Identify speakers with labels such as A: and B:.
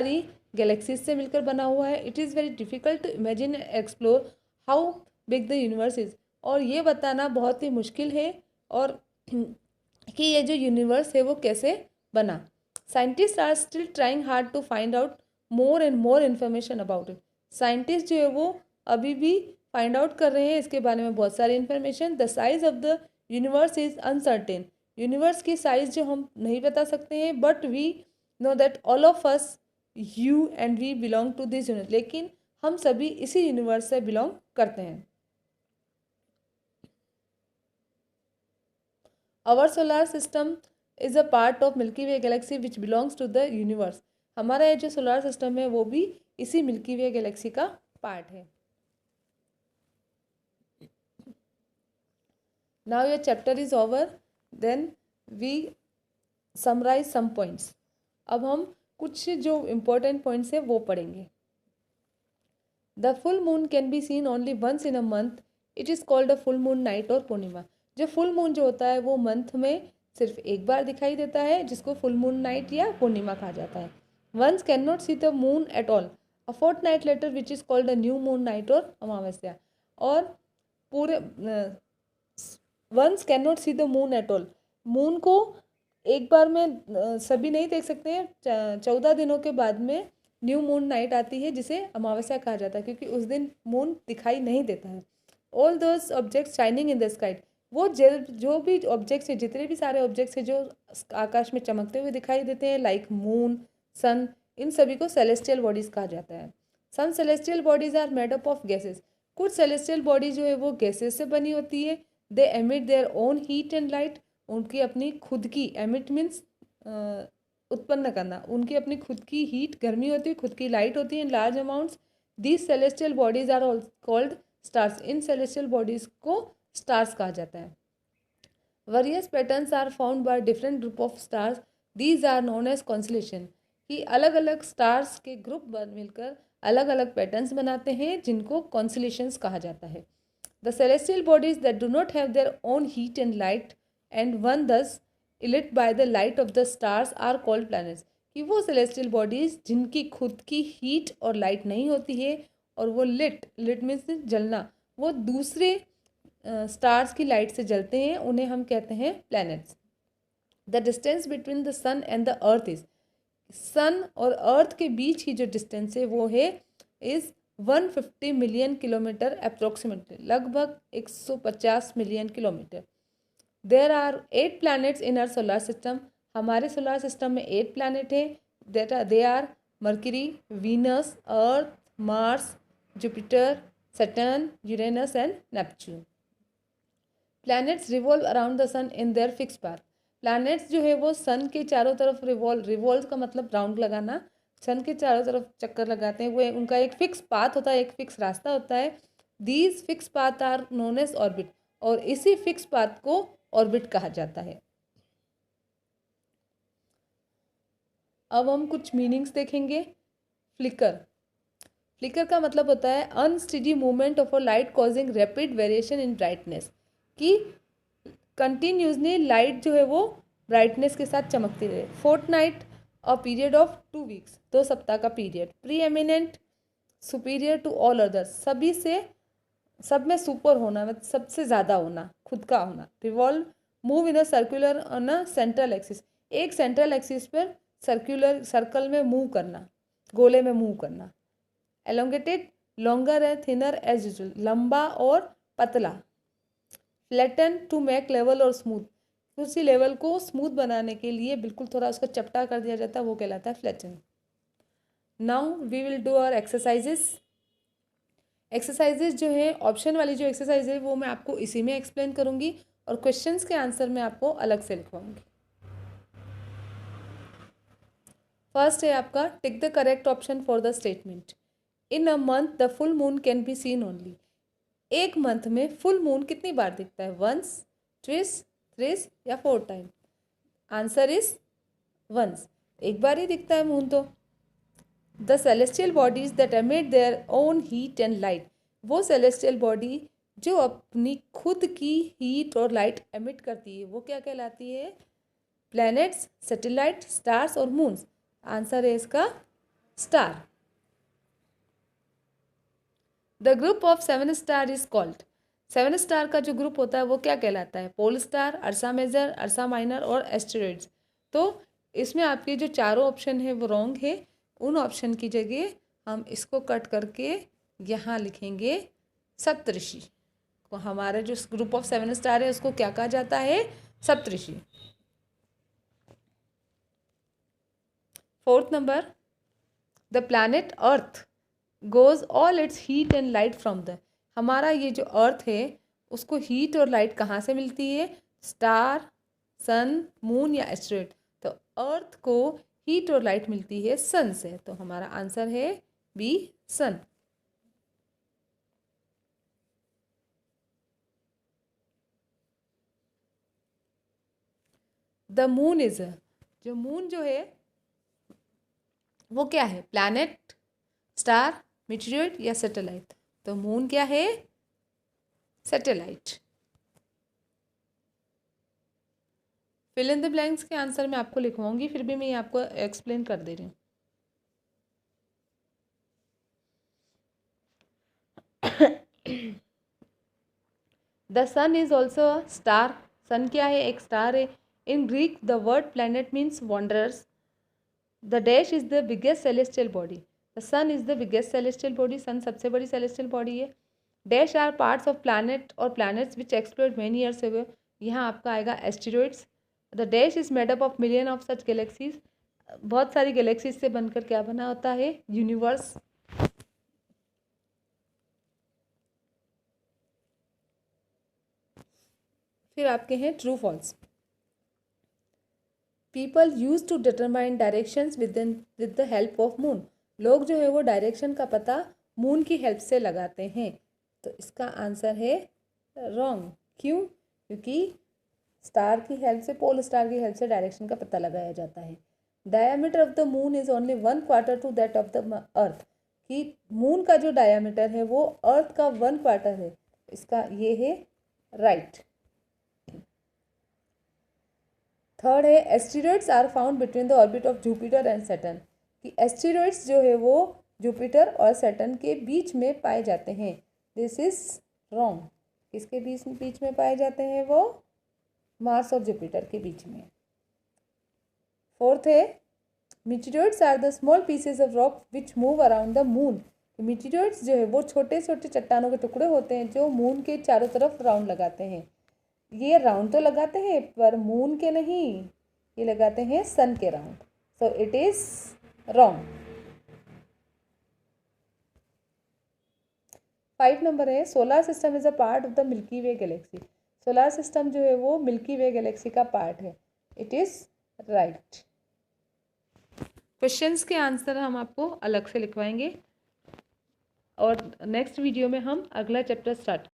A: सारी गैलेक्सीज से मिलकर बना हुआ है। It is very difficult to imagine explore how big the universe is. और ये बताना बहुत ही मुश्किल है और कि ये जो यूनिवर्स है वो कैसे बना। Scientist are still trying hard to find out more and more information about it. Scientist जो है वो अभी भी फाइंड आउट कर रहे हैं इसके बारे में बहुत सारी information. The size of the universe is uncertain. Universe की साइज जो हम नहीं बता सकते हैं, but we know that all of us, you and we belong to this universe. लेकिन हम सभी इसी यूनिवर्स से बिलोंग करते हैं। Our solar system is a part of Milky Way galaxy which belongs to the universe. हमारा ये जो सोलर सिस्टम है वो भी इसी मिल्की वे गैलेक्सी का पार्ट है। Now your chapter is over, then we summarize some points. अब हम कुछ जो इम्पोर्टेंट पॉइंट्स हैं वो पढ़ेंगे। The full moon can be seen only once in a month. It is called a full moon night और पूर्णिमा। जो फुल मून जो होता है वो मंथ में सिर्फ एक बार दिखाई देता है, जिसको फुल मून नाइट या पूर्णिमा कहा जाता है। Once can not see the moon at all a fourth night later which is called a new moon night और अमावस्या। और पूरे once can not see the moon at all, moon को एक बार में सभी नहीं देख सकते हैं। 14 दिनों के बाद में न्यू मून नाइट आती है जिसे अमावस्या कहा जाता है, क्योंकि उस दिन मून दिखाई नहीं देता है। All those objects shining in the sky, वो जो भी ऑब्जेक्ट्स है, जितने भी सारे ऑब्जेक्ट्स हैं जो आकाश में चमकते हुए दिखाई देते हैं, लाइक मून, सन, इन सभी को सेलेस्टियल बॉडीज कहा जाता है। Some celestial bodies are made up of gases. कुछ सेलेस्टियल बॉडी जो है वो गैसेस से बनी होती है। They emit their own heat and light. उनकी अपनी खुद की, एमिट मीन्स उत्पन्न करना, उनकी अपनी खुद की हीट, गर्मी होती है, खुद की लाइट होती है in large amounts. These celestial bodies are called stars. इन सेलेस्टियल बॉडीज को स्टार्स कहा जाता है। Various patterns are found by different group of stars. These are known as constellation. कि अलग अलग स्टार्स के ग्रुप मिलकर अलग अलग पैटर्न्स बनाते हैं जिनको कॉन्सलेशंस कहा जाता है। The celestial bodies that do not have their own heat and light and one thus lit by the light of the stars are called planets। कि वो celestial bodies जिनकी खुद की heat और light नहीं होती है और वो lit means जलना, वो दूसरे stars की light से जलते हैं, उन्हें हम कहते हैं planets। The distance between the sun and the earth is, सन और अर्थ के बीच की जो डिस्टेंस है वो है इज 150 मिलियन किलोमीटर अप्रोक्सीमेटली, लगभग 150 million kilometre. There are 8 planets in our solar system. हमारे सोलर सिस्टम में 8 प्लैनेट है। They are Mercury, Venus, Earth, Mars, Jupiter, Saturn, Uranus and Neptune. Planets revolve around the sun in their fix path. Planets जो है वो सन के चारों तरफ revolve का मतलब राउंड लगाना, सन के चारों तरफ चक्कर लगाते हैं। वो उनका एक फिक्स पाथ होता है, एक फिक्स रास्ता होता है। These fix path are known as orbit. और इसी फिक्स पाथ को ऑर्बिट कहा जाता है। अब हम कुछ मीनिंग्स देखेंगे। फ्लिकर, फ्लिकर का मतलब होता है unsteady movement of a light causing rapid variation in brightness. कि कंटिन्यूसली लाइट जो है वो ब्राइटनेस के साथ चमकती रहे। Fortnight, a period of 2 weeks, 2 सप्ताह का period. Preeminent, superior to all others, सभी से, सब में सुपर होना, मतलब सबसे ज़्यादा होना, खुद का होना। Revolve, move in a circular on a central axis, एक सेंट्रल एक्सिस पर सर्कुलर सर्कल में मूव करना, गोले में मूव करना। Elongated, longer and thinner as usual, लंबा और पतला। फ्लैटन, टू मेक लेवल और स्मूथ, उसी लेवल को स्मूथ बनाने के लिए बिल्कुल थोड़ा उसका चपटा कर दिया जाता है, वो कहलाता है flatten. Now we will do our exercises. Exercises जो है, ऑप्शन वाली जो एक्सरसाइज है वो मैं आपको इसी में एक्सप्लेन करूंगी और क्वेश्चंस के आंसर मैं आपको अलग से लिखवाऊंगी। फर्स्ट है आपका, tick the correct option for the statement. In a month the full moon can be seen only. एक मंथ में फुल मून कितनी बार दिखता है? वंस, ट्विस, थ्रिस या 4 टाइम? आंसर इज वंस, एक बार ही दिखता है मून तो। The celestial bodies that emit their own heat and light, वो सेलेस्टियल बॉडी जो अपनी खुद की हीट और लाइट एमिट करती है वो क्या कहलाती है? प्लैनेट्स, सैटेलाइट, स्टार्स और मून्स। आंसर है इसका star. The group of 7 star is called. 7 star का जो ग्रुप होता है वो क्या कहलाता है? पोल स्टार, अर्सा मेजर, अर्सा माइनर और एस्टेरॉइड्स। तो इसमें आपके जो चारों ऑप्शन है वो रॉन्ग है। उन ऑप्शन की जगह हम इसको कट करके यहाँ लिखेंगे सप्तऋषि। तो हमारा जो ग्रुप ऑफ 7 स्टार है उसको क्या कहा जाता है? सप्तऋषि। 4th number, the planet earth goes all it's heat and light from the. हमारा ये जो अर्थ है उसको हीट और लाइट कहाँ से मिलती है? स्टार, सन, मून या एस्टेरॉइड। तो अर्थ को हीट और लाइट मिलती है सन से। तो हमारा आंसर है B, sun. The moon is, जो मून जो है वो क्या है? प्लैनेट, स्टार, मीटियोराइट या सैटेलाइट? तो मून क्या है? Satellite. Fill in the blanks के आंसर मैं आपको लिखवाऊंगी, फिर भी मैं आपको एक्सप्लेन कर दे रही हूँ। The sun is also a star. Sun क्या है? एक स्टार है। In Greek the word planet means wanderers. The dash is the biggest celestial body. The sun is the biggest celestial body. Sun सबसे बड़ी सेलेस्टियल बॉडी है। Dash are parts of planet और planets which explored many years ago. यहाँ आपका आएगा asteroids. The dash is made up of million of such galaxies. बहुत सारी galaxies से बनकर क्या बना होता है? यूनिवर्स। फिर आपके हैं true false. People use to determine directions with the help of moon. लोग जो है वो डायरेक्शन का पता मून की हेल्प से लगाते हैं। तो इसका आंसर है रॉन्ग। क्यों? क्योंकि स्टार की हेल्प से, पोल स्टार की हेल्प से डायरेक्शन का पता लगाया जाता है। Diameter of the moon is only 1/4 to that of the earth. कि मून का जो डायमीटर है वो अर्थ का 1/4 है। इसका ये है राइट। थर्ड है asteroids are found between the orbit of Jupiter and Saturn. कि एस्टेरॉइड्स जो है वो जुपिटर और सैटर्न के बीच में पाए जाते हैं। This is wrong. किसके बीच में पाए जाते हैं वो? मार्स और जुपिटर के बीच में। फोर्थ है meteoroids are the small pieces of rock which move around the moon. Meteoroids जो है वो छोटे छोटे चट्टानों के टुकड़े होते हैं जो मून के चारों तरफ राउंड लगाते हैं। ये राउंड तो लगाते हैं पर मून के नहीं, ये लगाते हैं सन के round. So it is wrong. 5 number है solar system is a part of the Milky Way galaxy. Solar system जो है वो मिल्की वे गैलेक्सी का पार्ट है। It is right. क्वेश्चंस के आंसर हम आपको अलग से लिखवाएंगे और नेक्स्ट वीडियो में हम अगला चैप्टर स्टार्ट